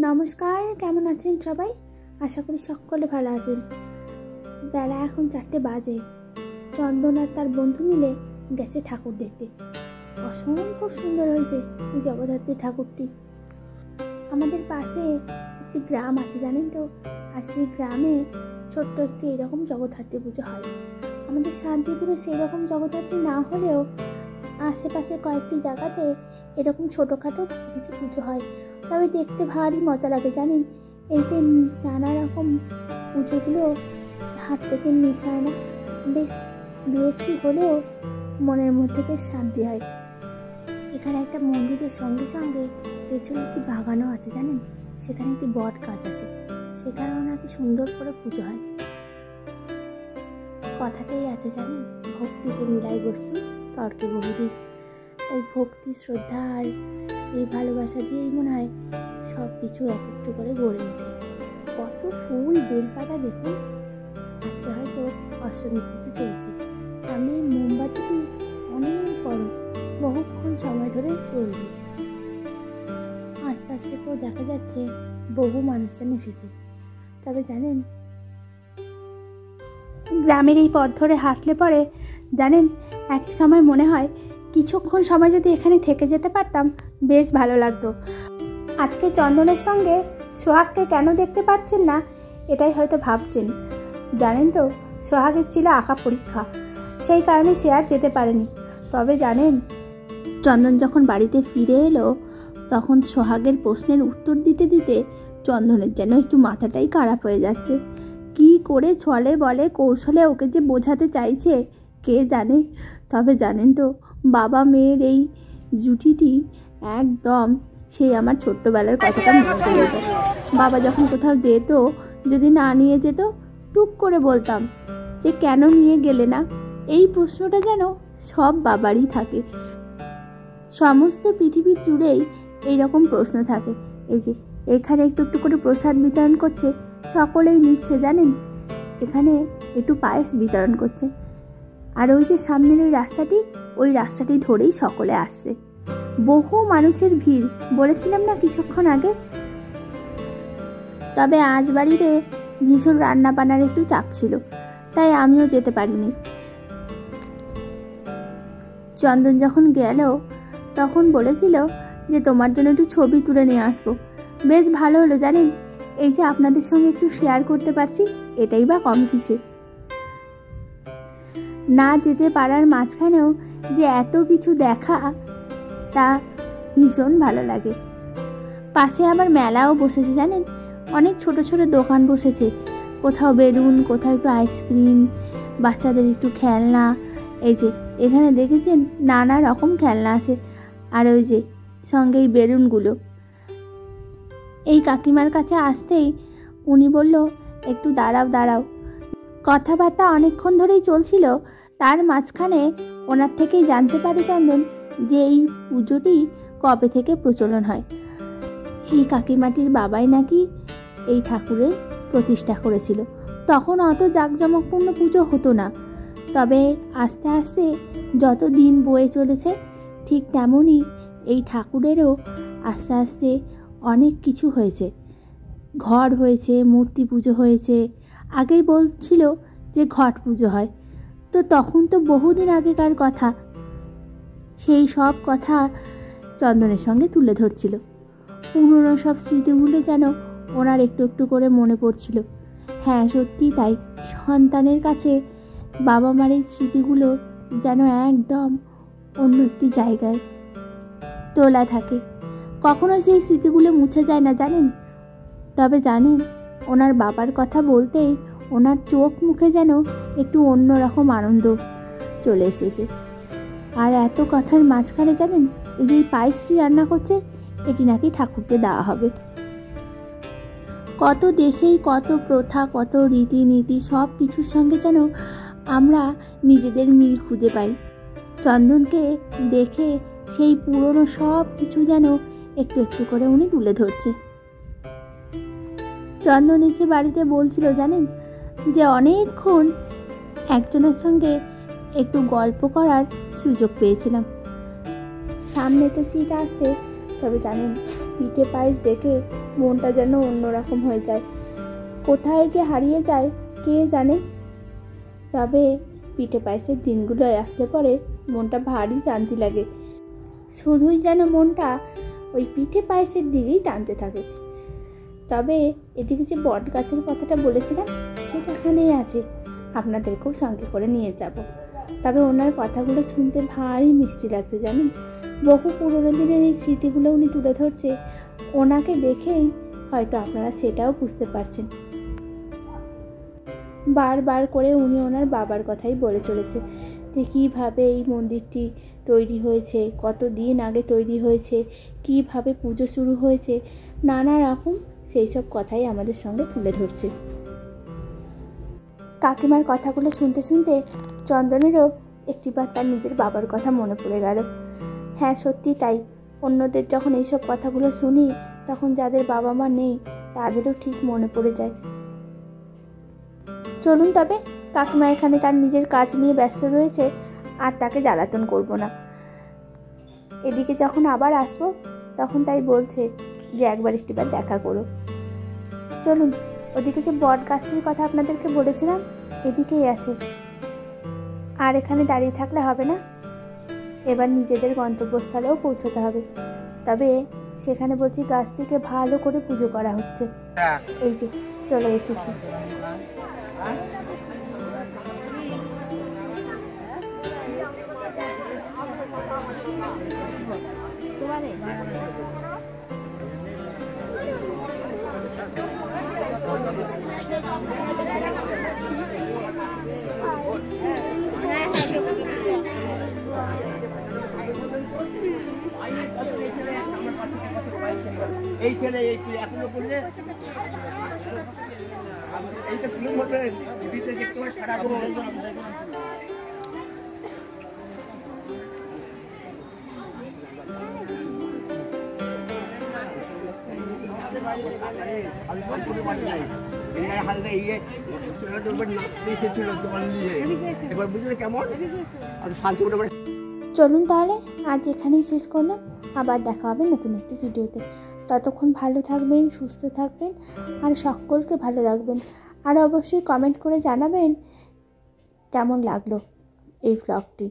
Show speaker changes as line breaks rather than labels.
নমস্কার, কেমন আছেন সবাই? আশা করি সকলে ভালো আছেন। বেলা এখন 4টে বাজে। চন্দন আর তার বন্ধু মিলে গেছে ঠাকুর দেখতে। অসম্ভব সুন্দর হয়েছে এই জগদ্ধাত্রী ঠাকুরটি। আমাদের পাশে একটি গ্রাম আছে জানেন তো, আর সেই গ্রামে ছোট্ট একটি এরকম জগদ্ধাত্রী পুজো হয়। আমাদের শান্তিপুরে সেই রকম জগদ্ধাত্রী না হলেও আশেপাশে কয়েকটি জায়গাতে এরকম ছোটোখাটো কিছু কিছু পুজো হয়। তবে দেখতে ভারী মজা লাগে জানেন। এই যে নানা রকম পুজোগুলো হাত থেকে মেশায় না, বেশ দু একটি হলেও মনের মধ্যে বেশ শান্তি হয়। এখানে একটা মন্দিরের সঙ্গে সঙ্গে পেছনে একটি বাগানও আছে জানেন। সেখানে একটি বট গাছ আছে, সেখানেও নাকি সুন্দর করে পুজো হয়। কথাতেই আছে জানেন, ভক্তিতে মিলাই বস্তু তর্কে বহুদূর। তাই ভক্তি, শ্রদ্ধা আর এই ভালোবাসা দিয়েই মনে হয় সব কিছু এক একটু করে গড়ে ওঠে। কত ফুল, বেলপাতা দেখুন। আজকে হয়তো অষ্টমী পুজো চলছে। সামনে মোমবাতিটি অনেক বড়, বহুক্ষণ সময় ধরে চলবে। আশপাশ থেকেও দেখা যাচ্ছে বহু মানুষজন এসেছে। তবে জানেন, গ্রামের এই পথ ধরে হাঁটলে পরে জানেন এক সময় মনে হয় কিছুক্ষণ সময় যদি এখানে থেকে যেতে পারতাম বেশ ভালো লাগতো। আজকে চন্দনের সঙ্গে সোহাগকে কেন দেখতে পাচ্ছেন না এটাই হয়তো ভাবছেন। জানেন তো, সোহাগের ছিল আঁকা পরীক্ষা, সেই কারণে সে আর যেতে পারেনি। তবে জানেন, চন্দন যখন বাড়িতে ফিরে এলো তখন সোহাগের প্রশ্নের উত্তর দিতে দিতে চন্দনের যেন একটু মাথাটাই খারাপ হয়ে যাচ্ছে। কি করে ছলে বলে কৌশলে ওকে যে বোঝাতে চাইছে কে জানে। তবে জানেন তো, বাবা মেয়ের এই জুটিটি একদম সেই আমার ছোট্টবেলার কথাটা মনে পড়ে যেত। বাবা যখন কোথাও যেত, যদি না নিয়ে যেত টুক করে বলতাম যে কেন নিয়ে গেলে না। এই প্রশ্নটা যেন সব বাবারই থাকে, সমস্ত পৃথিবী জুড়েই এইরকম প্রশ্ন থাকে। এই যে এখানে একটু একটু করে প্রসাদ বিতরণ করছে, সকলেই নিচ্ছে জানেন। এখানে একটু পায়েস বিতরণ করছে, আর ওই যে সামনের ওই রাস্তাটি ধরেই সকলে আসছে। বহু মানুষের ভিড়, বলেছিলাম না কিছুক্ষণ আগে। তবে আজ বাড়িতে ভীষণ রান্না বান্নার একটু চাপ ছিল, তাই আমিও যেতে পারিনি। চন্দন যখন গেল তখন বলেছিল যে তোমার জন্য একটু ছবি তুলে নিয়ে আসবো। বেশ ভালো হলো জানেন, এই যে আপনাদের সঙ্গে একটু শেয়ার করতে পারছি, এটাই বা কম কিসে। না যেতে পারার মাঝখানেও যে এত কিছু দেখা, তা ভীষণ ভালো লাগে। পাশে আবার মেলাও বসেছে জানেন, অনেক ছোট ছোট দোকান বসেছে। কোথাও বেলুন, কোথাও একটু আইসক্রিম, বাচ্চাদের একটু খেলনা। এই যে এখানে দেখেছেন নানা রকম খেলনা আছে, আর ওই যে সঙ্গে এই বেলুনগুলো। এই কাকিমার কাছে আসতেই উনি বলল একটু দাঁড়াও। কথাবার্তা অনেকক্ষণ ধরেই চলছিল। তার মাঝখানে ওনার থেকেই জানতে পারে চন্দন যে এই পুজোটি কবে থেকে প্রচলন হয়। এই কাকিমাটির বাবাই নাকি এই ঠাকুরের প্রতিষ্ঠা করেছিল। তখন অত জাঁকজমকপূর্ণ পুজো হতো না, তবে আস্তে আস্তে যত দিন বয়ে চলেছে ঠিক তেমনই এই ঠাকুরেরও আস্তে আস্তে অনেক কিছু হয়েছে। ঘর হয়েছে, মূর্তি পুজো হয়েছে। আগেই বলছিল যে ঘট পুজো হয়, তো তখন তো বহুদিন আগেকার কথা। সেই সব কথা চন্দনের সঙ্গে তুলে ধরছিল। পুরনো সব স্মৃতিগুলো যেন ওনার একটু একটু করে মনে পড়ছিল। হ্যাঁ, সত্যি তাই। সন্তানের কাছে বাবা মার এই স্মৃতিগুলো যেন একদম অন্য একটি জায়গায় তোলা থাকে। কখনো সেই স্মৃতিগুলো মুছে যায় না জানেন। তবে জানেন, ওনার বাবার কথা বলতেই ওনার চোখ মুখে যেন একটু অন্যরকম আনন্দ চলে এসেছে। আর এত কথার মাঝখানে জানেন, এই যে পায়েসটি রান্না করছে, এটি নাকি ঠাকুরকে দেওয়া হবে। কত দেশেই কত প্রথা, কত রীতিনীতি, সব কিছুর সঙ্গে যেন আমরা নিজেদের মিল খুঁজে পাই। চন্দনকে দেখে সেই পুরনো সব কিছু যেন একটু একটু করে উনি তুলে ধরছে। চন্দন এসে বাড়িতে বলছিল জানেন যে অনেকক্ষণ একজনের সঙ্গে একটু গল্প করার সুযোগ পেয়েছিলাম। সামনে তো শীত আসছে, তবে জানেন পিঠে পায়েস দেখে মনটা যেন অন্যরকম হয়ে যায়, কোথায় যে হারিয়ে যায় কে জানে। তবে পিঠে পায়েসের দিনগুলো আসলে পরে মনটা ভারী শান্তি লাগে, শুধুই যেন মনটা ওই পিঠে পায়েসের দিকেই টানতে থাকে। তবে এদিকে যে বট গাছের কথাটা বলেছিলাম সেটা এখানেই আছে, আপনাদেরকেও সঙ্গে করে নিয়ে যাব। তবে ওনার কথাগুলো শুনতে ভারী মিষ্টি লাগছে জানেন, বহু পুরোনো দিনের এই স্মৃতিগুলো উনি তুলে ধরছে। ওনাকে দেখেই হয়তো আপনারা সেটাও বুঝতে পারছেন। বারবার করে উনি ওনার বাবার কথাই বলে চলেছে যে কীভাবে এই মন্দিরটি তৈরি হয়েছে, কত দিন আগে তৈরি হয়েছে, কীভাবে পুজো শুরু হয়েছে, নানা রকম সেই সব কথাই আমাদের সঙ্গে তুলে ধরছে। কাকিমার কথাগুলো শুনতে শুনতে চন্দনেরও একটিবার তার নিজের বাবার কথা মনে পড়ে গেল। হ্যাঁ, সত্যি তাই, অন্যদের যখন এইসব কথাগুলো শুনি তখন যাদের বাবা মা নেই তাদেরও ঠিক মনে পড়ে যায়। চলুন তবে, কাকিমা এখানে তার নিজের কাজ নিয়ে ব্যস্ত রয়েছে, আর তাকে জ্বালাতন করব না। এদিকে যখন আবার আসবো তখন তাই বলছে যে একটিবার দেখা করো। চলুন, ওদিকে যে বট গাছটির কথা আপনাদেরকে বলেছিলাম এদিকেই আছে, আর এখানে দাঁড়িয়ে থাকলে হবে না, এবার নিজেদের গন্তব্যস্থলেও পৌঁছতে হবে। তবে সেখানে বলছি গাছটিকে ভালো করে পুজো করা হচ্ছে। এই যে চলে এসেছি।
এই ছেলে এই এখনো করলে এইটা ফিল্ম হবে বিদেশে একটু সারা
চলুন তাহলে আজ এখানেই শেষ করলাম, আবার দেখা হবে নতুন একটি ভিডিওতে। ততক্ষণ ভালো থাকবেন, সুস্থ থাকবেন, আর সকলকে ভালো রাখবেন। আর অবশ্যই কমেন্ট করে জানাবেন কেমন লাগলো এই ব্লগটি।